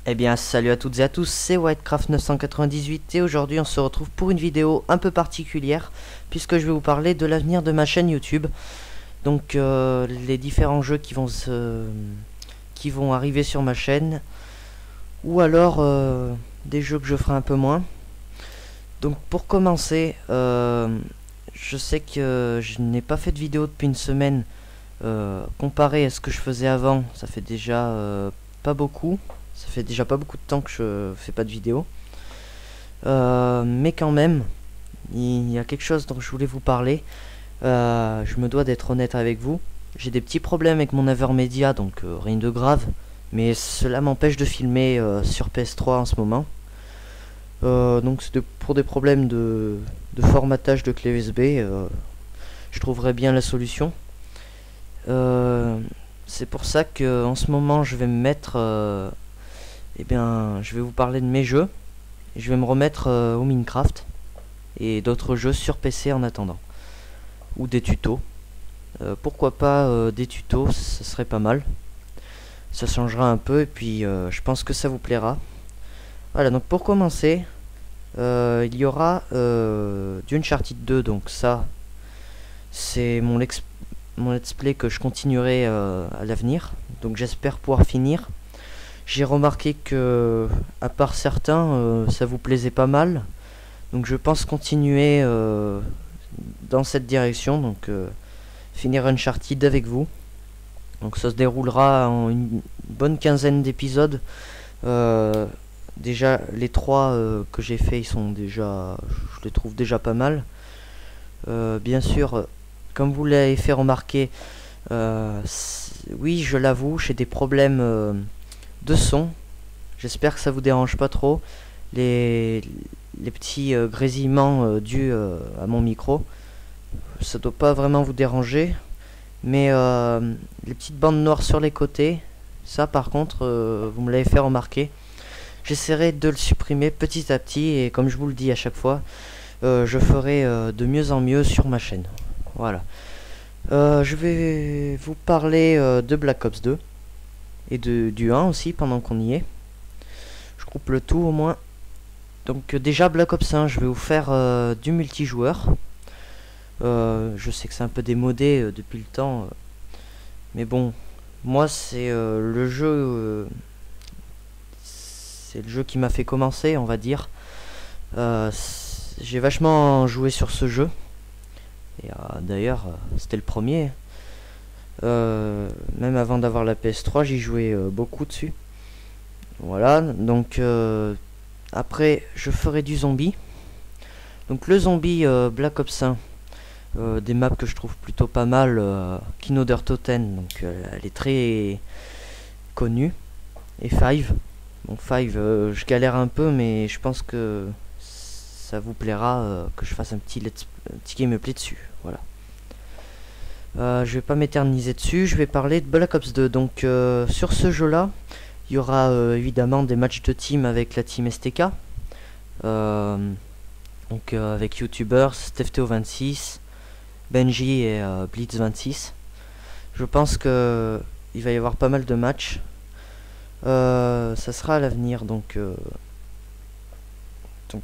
Eh bien salut à toutes et à tous, c'est Whitecraft998 et aujourd'hui on se retrouve pour une vidéo un peu particulière puisque je vais vous parler de l'avenir de ma chaîne YouTube. Donc les différents jeux qui vont arriver sur ma chaîne ou alors des jeux que je ferai un peu moins. Donc pour commencer, je sais que je n'ai pas fait de vidéo depuis une semaine. Comparé à ce que je faisais avant, ça fait déjà pas beaucoup. Ça fait déjà pas beaucoup de temps que je fais pas de vidéo. Mais quand même, il y a quelque chose dont je voulais vous parler. Je me dois d'être honnête avec vous. J'ai des petits problèmes avec mon Avermedia, donc rien de grave. Mais cela m'empêche de filmer sur PS3 en ce moment. Donc c'est pour des problèmes de formatage de clé USB. Je trouverai bien la solution. C'est pour ça que en ce moment je vais me mettre je vais vous parler de mes jeux et je vais me remettre au Minecraft et d'autres jeux sur PC en attendant, ou des tutos. Pourquoi pas des tutos, ça serait pas mal, ça changera un peu et puis je pense que ça vous plaira. Voilà, donc pour commencer, il y aura du Uncharted 2, donc ça c'est mon let's play que je continuerai à l'avenir, donc j'espère pouvoir finir. J'ai remarqué que, à part certains, ça vous plaisait pas mal, donc je pense continuer dans cette direction, donc finir Uncharted avec vous. Donc ça se déroulera en une bonne quinzaine d'épisodes. Déjà les trois que j'ai fait, ils sont déjà, je les trouve déjà pas mal. Bien sûr, comme vous l'avez fait remarquer, oui, je l'avoue, j'ai des problèmes de son. J'espère que ça vous dérange pas trop. Les petits grésillements dus à mon micro, ça doit pas vraiment vous déranger. Mais les petites bandes noires sur les côtés, ça par contre, vous me l'avez fait remarquer. J'essaierai de le supprimer petit à petit et comme je vous le dis à chaque fois, je ferai de mieux en mieux sur ma chaîne. Voilà. Je vais vous parler de Black Ops 2 et du 1 aussi pendant qu'on y est. Je groupe le tout au moins. Donc déjà Black Ops 1, je vais vous faire du multijoueur. Je sais que c'est un peu démodé depuis le temps, mais bon, moi c'est c'est le jeu qui m'a fait commencer, on va dire. J'ai vachement joué sur ce jeu. Et d'ailleurs, c'était le premier. Même avant d'avoir la PS3, j'y jouais beaucoup dessus. Voilà, donc après, je ferai du zombie. Donc le zombie Black Ops 1, des maps que je trouve plutôt pas mal. Kinoder-Toten, donc elle est très connue. Et Five. Bon, Five, je galère un peu, mais je pense que ça vous plaira que je fasse un petit gameplay dessus. Voilà. Je vais pas m'éterniser dessus, je vais parler de Black Ops 2. Donc sur ce jeu là, il y aura évidemment des matchs de team avec la team STK, avec YouTubers, StephTeo26, Benji et Blitz26. Je pense que il va y avoir pas mal de matchs. Ça sera à l'avenir, donc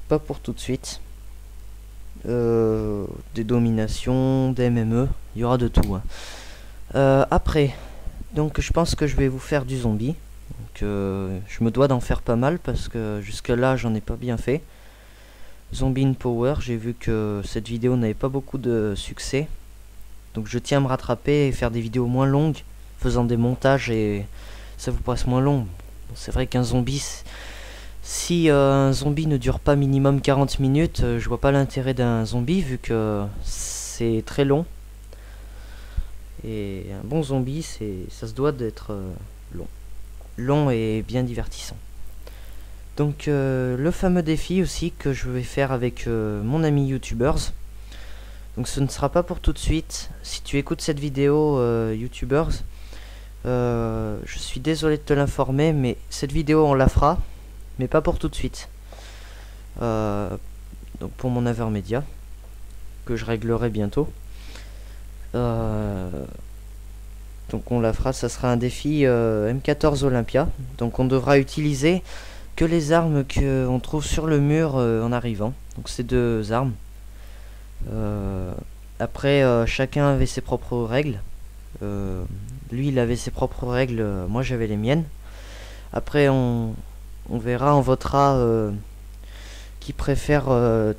pas pour tout de suite. Des dominations, des MME, il y aura de tout. Après, donc je pense que je vais vous faire du zombie. Donc je me dois d'en faire pas mal parce que jusque là j'en ai pas bien fait. Zombie in Power, j'ai vu que cette vidéo n'avait pas beaucoup de succès. Donc je tiens à me rattraper et faire des vidéos moins longues, faisant des montages et ça vous passe moins long. Bon, c'est vrai qu'un zombie, si un zombie ne dure pas minimum 40 minutes, je vois pas l'intérêt d'un zombie vu que c'est très long. Et un bon zombie, ça se doit d'être long et bien divertissant. Donc le fameux défi aussi que je vais faire avec mon ami YouTubers. Donc ce ne sera pas pour tout de suite. Si tu écoutes cette vidéo YouTubers, je suis désolé de te l'informer, mais cette vidéo on la fera, mais pas pour tout de suite. Donc pour mon Avermedia, que je réglerai bientôt. Donc on la fera, ça sera un défi M14 Olympia. Donc on devra utiliser que les armes qu'on trouve sur le mur en arrivant. Donc c'est 2 armes. Après chacun avait ses propres règles. Lui il avait ses propres règles, moi j'avais les miennes. Après on verra, on votera qui préfère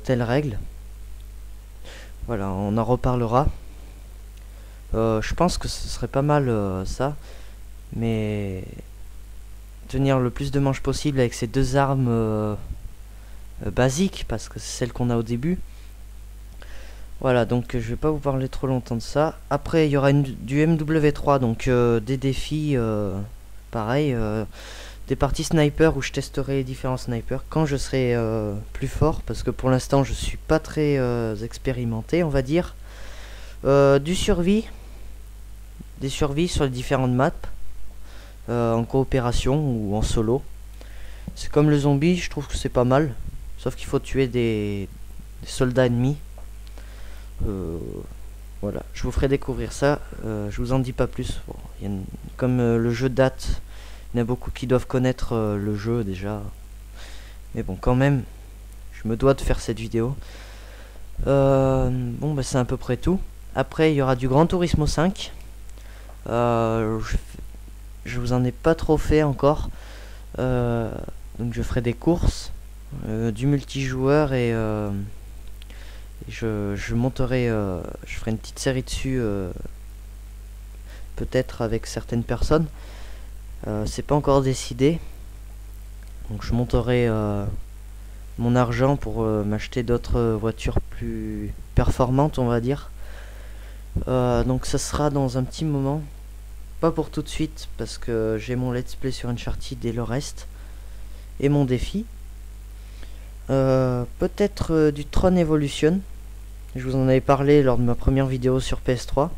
telle règle. Voilà, on en reparlera. Je pense que ce serait pas mal ça, mais tenir le plus de manches possible avec ces 2 armes basiques, parce que c'est celle qu'on a au début. Voilà, donc je vais pas vous parler trop longtemps de ça. Après il y aura du MW3, donc des défis, pareil, des parties sniper où je testerai les différents snipers quand je serai plus fort, parce que pour l'instant je suis pas très expérimenté, on va dire. Du survie, des survies sur les différentes maps, en coopération ou en solo. C'est comme le zombie, je trouve que c'est pas mal, sauf qu'il faut tuer des soldats ennemis. Voilà, je vous ferai découvrir ça, je vous en dis pas plus. Bon, comme le jeu date, il y en a beaucoup qui doivent connaître le jeu déjà, mais bon, quand même je me dois de faire cette vidéo. Bon bah c'est à peu près tout. Après il y aura du Gran Turismo 5. Je vous en ai pas trop fait encore, donc je ferai des courses, du multijoueur, et je monterai, je ferai une petite série dessus, peut-être avec certaines personnes. C'est pas encore décidé, donc je monterai mon argent pour m'acheter d'autres voitures plus performantes, on va dire. Donc ça sera dans un petit moment, pas pour tout de suite, parce que j'ai mon let's play sur Uncharted et le reste, et mon défi. Peut-être du Tron Evolution, je vous en avais parlé lors de ma première vidéo sur PS3.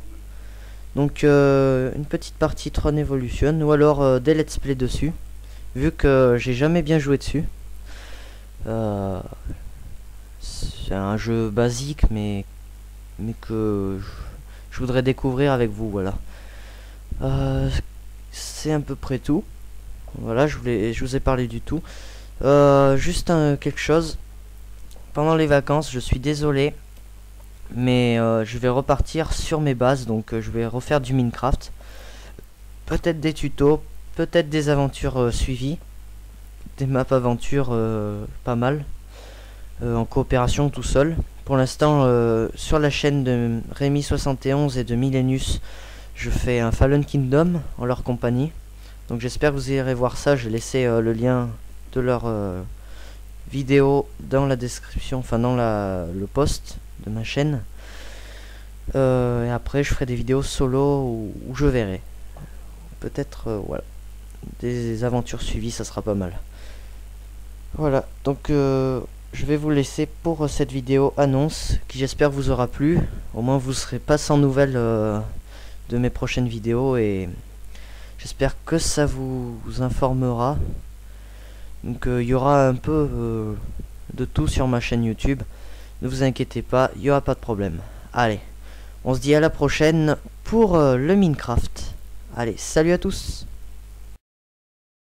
Donc une petite partie Tron Evolution, ou alors des let's play dessus, vu que j'ai jamais bien joué dessus. C'est un jeu basique, mais que je voudrais découvrir avec vous, voilà. C'est à peu près tout. Voilà, je vous ai parlé du tout. Juste quelque chose. Pendant les vacances, je suis désolé, mais je vais repartir sur mes bases, donc je vais refaire du Minecraft. Peut-être des tutos, peut-être des aventures suivies, des maps aventures pas mal, en coopération tout seul. Pour l'instant, sur la chaîne de Rémi71 et de Millenus, je fais un Fallen Kingdom en leur compagnie. Donc j'espère que vous irez voir ça. J'ai laissé le lien de leur vidéo dans la description, enfin dans le post de ma chaîne. Et après je ferai des vidéos solo où je verrai. Peut-être voilà, des aventures suivies, ça sera pas mal. Voilà, donc je vais vous laisser pour cette vidéo annonce qui, j'espère, vous aura plu. Au moins vous serez pas sans nouvelles de mes prochaines vidéos, et j'espère que ça vous informera. Donc il y aura un peu de tout sur ma chaîne YouTube. Ne vous inquiétez pas, il n'y aura pas de problème. Allez, on se dit à la prochaine pour le Minecraft. Allez, salut à tous.